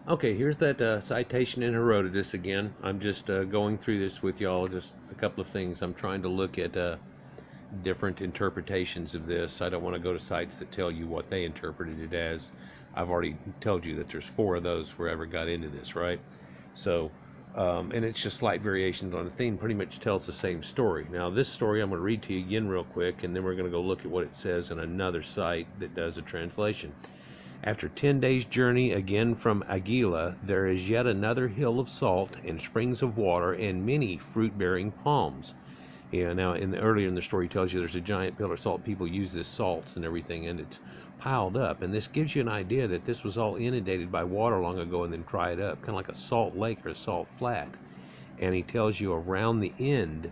Okay, here's that citation in Herodotus again. I'm just going through this with y'all, just a couple of things. I'm trying to look at different interpretations of this. I don't want to go to sites that tell you what they interpreted it as. I've already told you that there's four of those who ever got into this, right? So, and it's just slight variations on the theme, pretty much tells the same story. Now, this story I'm going to read to you again real quick, and then we're going to go look at what it says in another site that does a translation. After 10 days' journey again from Aguila, there is yet another hill of salt and springs of water and many fruit-bearing palms. Yeah, now earlier in the story tells you there's a giant pillar of salt. People use this salts and everything, and it's piled up. And this gives you an idea that this was all inundated by water long ago and then dried up, kind of like a salt lake or a salt flat. And he tells you around the end,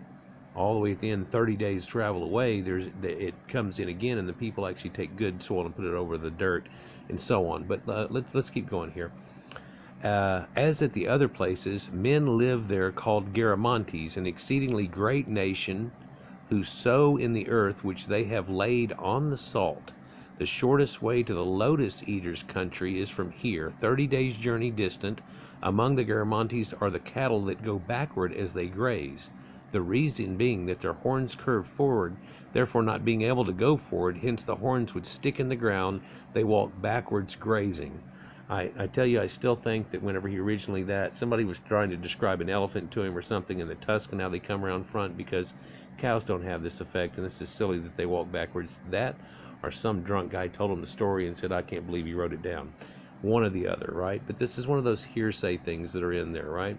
all the way at the end, 30 days travel away, it comes in again, and the people actually take good soil and put it over the dirt, and so on. But let's keep going here. As at the other places, men live there called Garamantes, an exceedingly great nation, who sow in the earth which they have laid on the salt. The shortest way to the lotus eaters' country is from here, 30 days' journey distant. Among the Garamantes are the cattle that go backward as they graze. The reason being that their horns curve forward, therefore not being able to go forward, hence the horns would stick in the ground, they walk backwards grazing. I tell you, I still think that whenever he originally somebody was trying to describe an elephant to him or something, and the tusk and how they come around front, because cows don't have this effect, and this is silly that they walk backwards. That, or some drunk guy told him the story and said, I can't believe he wrote it down. One or the other, right? But this is one of those hearsay things that are in there, right?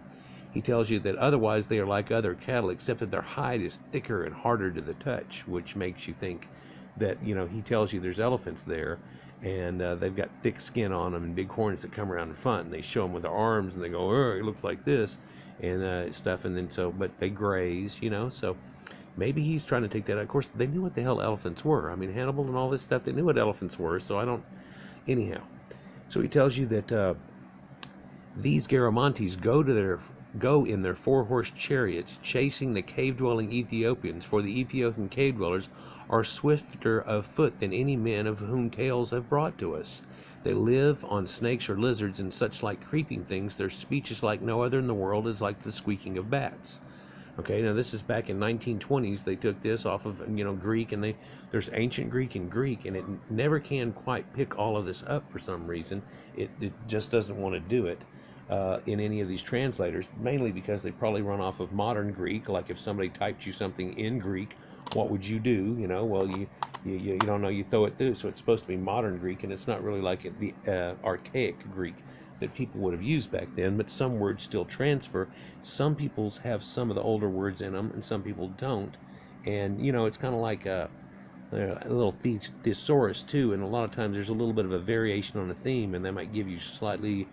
He tells you that otherwise they are like other cattle, except that their hide is thicker and harder to the touch, which makes you think that, he tells you there's elephants there, and they've got thick skin on them and big horns that come around in front, and they show them with their arms, and they go, oh, it looks like this, and stuff, and then but they graze, so maybe he's trying to take that out. Of course, they knew what the hell elephants were. I mean, Hannibal and all this stuff, they knew what elephants were, so anyhow. So he tells you that these Garamantes go in their four-horse chariots, chasing the cave-dwelling Ethiopians, for the Ethiopian cave-dwellers are swifter of foot than any men of whom tales have brought to us. They live on snakes or lizards and such like creeping things. Their speech is like no other in the world, is like the squeaking of bats. Okay, now this is back in 1920s. They took this off of Greek, and there's ancient Greek and Greek, and it never can quite pick all of this up for some reason. It just doesn't want to do it. In any of these translators, mainly because they probably run off of modern Greek. Like if somebody typed you something in Greek, what would you do? Well, you don't know, you throw it through. So it's supposed to be modern Greek, and it's not really like the archaic Greek that people would have used back then. But some words still transfer. Some people's have some of the older words in them, and some people don't. And it's kind of like a little thesaurus too. And a lot of times there's a little bit of a variation on a theme, and they might give you slightly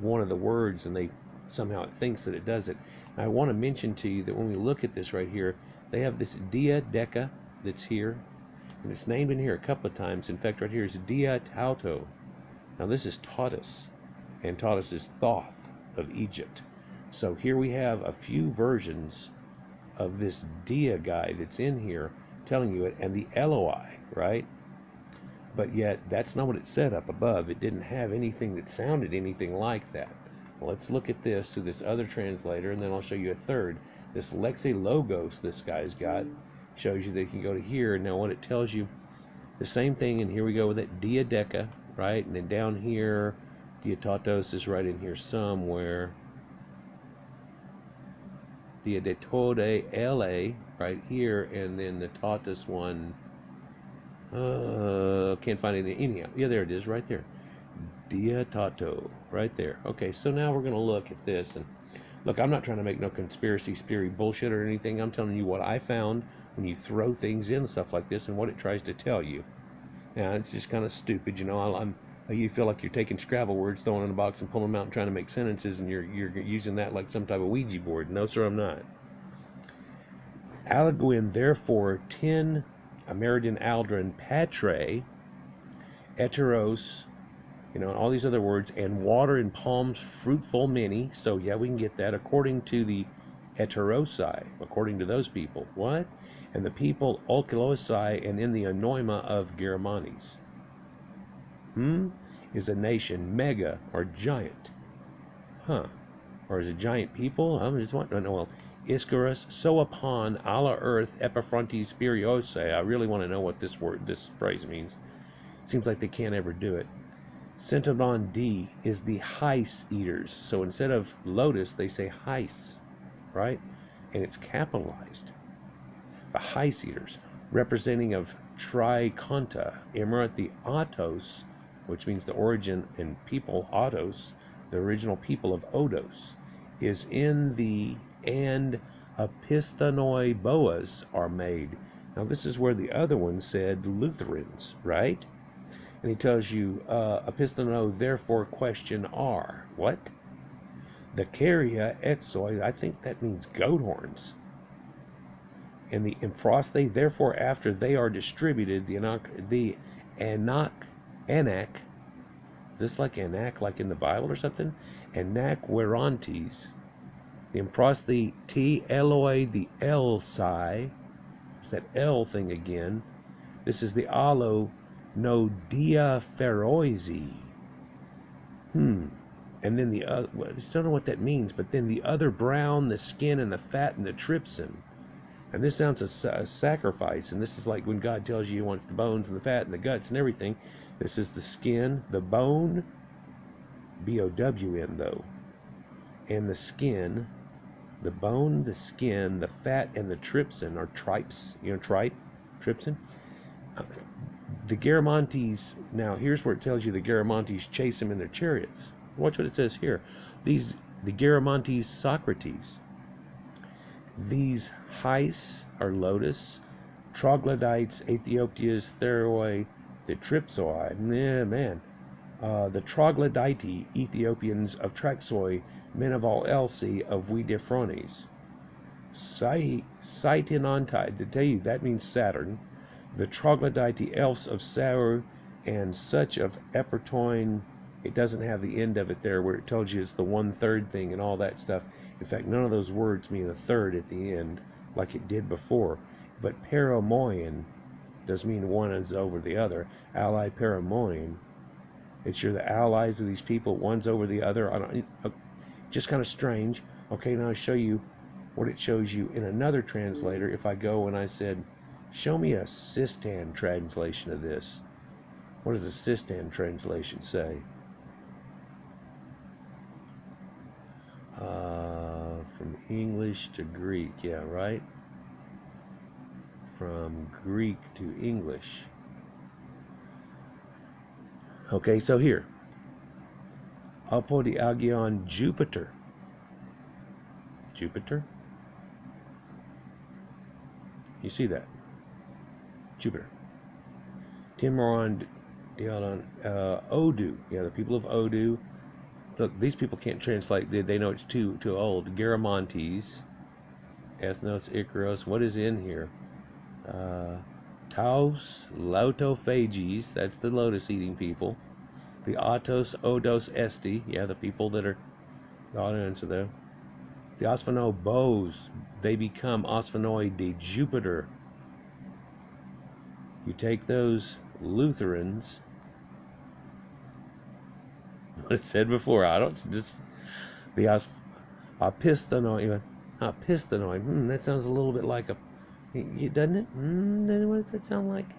one of the words, and somehow it thinks that it does it. And I want to mention to you that when we look at this right here, they have this dia deca that's here, and it's named in here a couple of times. In fact, right here is dia tauto. Now this is Tautus, and Tautus is Thoth of Egypt. So here we have a few versions of this dia guy that's in here telling you it, and the Eloi, right? But yet, that's not what it said up above. It didn't have anything that sounded anything like that. Well, let's look at this through this other translator, and then I'll show you a third. This Lexilogos this guy's got shows you that you can go to here. Now, what it tells you, the same thing, and here we go with that diadeca, right? And then down here, diatatos is right in here somewhere. Diadetode LA, right here, and then the tautus one, can't find it anyhow. Yeah, there it is, right there. Diatato, right there. Okay, so now we're going to look at this. And look, I'm not trying to make no conspiracy theory bullshit or anything. I'm telling you what I found when you throw things in, stuff like this, and what it tries to tell you. Now, it's just kind of stupid, you feel like you're taking Scrabble words, throwing in a box and pulling them out and trying to make sentences, and you're using that like some type of Ouija board. No, sir, I'm not. Lagoon, therefore, 10 American Aldrin Patre, Eteros, all these other words, and water and palms fruitful many. So yeah, we can get that according to the Eterosi, according to those people. What? And the people Olkilosi, and in the Anoima of Germanes. Is a nation, mega or giant. Huh. Or is it giant people? I'm just wondering. Well, Ischorus, so upon alla earth epiphrontes spiriose. I really want to know what this phrase means. Seems like they can't ever do it. Centodon D is the heis eaters. So instead of lotus, they say heis, right? And it's capitalized. The heis eaters, representing of Triconta, emirate the Autos, which means the origin and people, Autos, the original people of Odos, is in the and episthanoi boas are made. Now this is where the other one said Lutherans, right? And he tells you, epistano, therefore question are. What? The caria etsoi, I think that means goat horns. And the emphroste, therefore after they are distributed, the anak, is this like anak, like in the Bible or something? Anakwerontes. The emphroste T Eloi, the El Psi. It's that L thing again. This is the alo no diapheroisi. And then the other, well, I just don't know what that means, but then the other brown, the skin and the fat and the trypsin. And this sounds a sacrifice, and this is like when God tells you he wants the bones and the fat and the guts and everything. This is the skin, the bone, B-O-W-N though, and the skin, the bone, the skin, the fat, and the trypsin, or tripes, trypsin. The Garamantes, now here's where it tells you the Garamantes chase him in their chariots. Watch what it says here. The Garamantes Socrates. These heis are lotus, troglodytes, Ethiopias, Theroi, the Tripsoi. The troglodyte Ethiopians of Traxoi, men of all Elsi of Widefrones. Saitinontai, to tell you, that means Saturn. The troglodyte elves of Saur and such of Epertoin. It doesn't have the end of it there where it tells you it's the 1/3 thing and all that stuff. In fact, none of those words mean a third at the end like it did before. But paramoion does mean one is over the other. Ally paramoion. It's you're the allies of these people, one's over the other. Just kind of strange. Okay, now I'll show you what it shows you in another translator. If I go and I said, show me a Sistan translation of this. What does the Sistan translation say? From English to Greek, yeah, right? From Greek to English. Okay, so here. Apodiagion Jupiter. Jupiter? You see that? Jupiter. Timoron, Odu. Yeah, the people of Odu. Look, these people can't translate. They know it's too old. Garamantes, Ethnos, Icaros. What is in here? Taos, Lautophages. That's the lotus-eating people. The Autos, Odos, Esti. Yeah, the people that are the audience of them. The Osphano bows. They become Osphanoi de Jupiter. You take those Lutherans. What I said before, I don't just the episthanoi. That sounds a little bit like doesn't it? What does that sound like?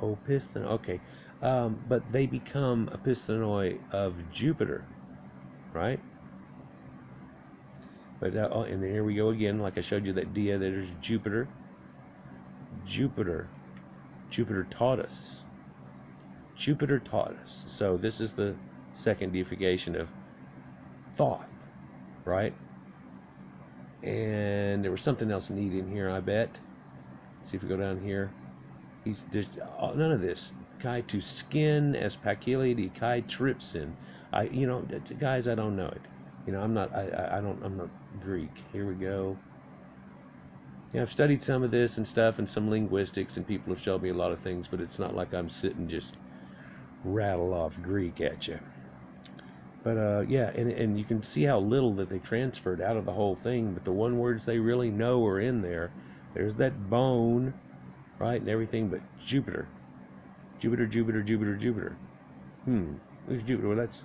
Opisthon. Okay, but they become episthanoi of Jupiter, right? But and then here we go again. Like I showed you that dia. There's Jupiter. Jupiter taught us. Jupiter taught us. So this is the second deification of Thoth, right? And there was something else neat in here, I bet. Let's see if we go down here. He's just none of this. Kai to skin as Pacility Kai Tripsin. Guys, I don't know it. I'm not Greek. Here we go. Yeah, I've studied some of this and stuff and some linguistics, and people have showed me a lot of things, but it's not like I'm sitting just rattle off Greek at you. But yeah, and you can see how little that they transferred out of the whole thing, but the one words they really know are in there. There's that bone, right, and everything, but Jupiter. Jupiter. Who's Jupiter? Well, that's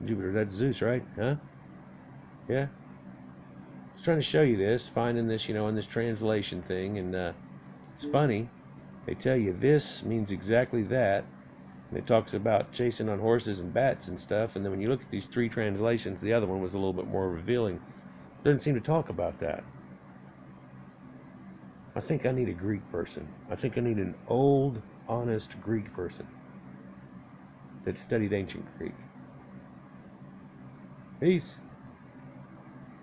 Jupiter. That's Zeus, right? Huh? Yeah. I was trying to show you this, finding this, in this translation thing, and it's funny. They tell you this means exactly that. And it talks about chasing on horses and bats and stuff, and then when you look at these three translations, the other one was a little bit more revealing. It doesn't seem to talk about that. I think I need a Greek person. I think I need an old, honest Greek person that studied ancient Greek. Peace.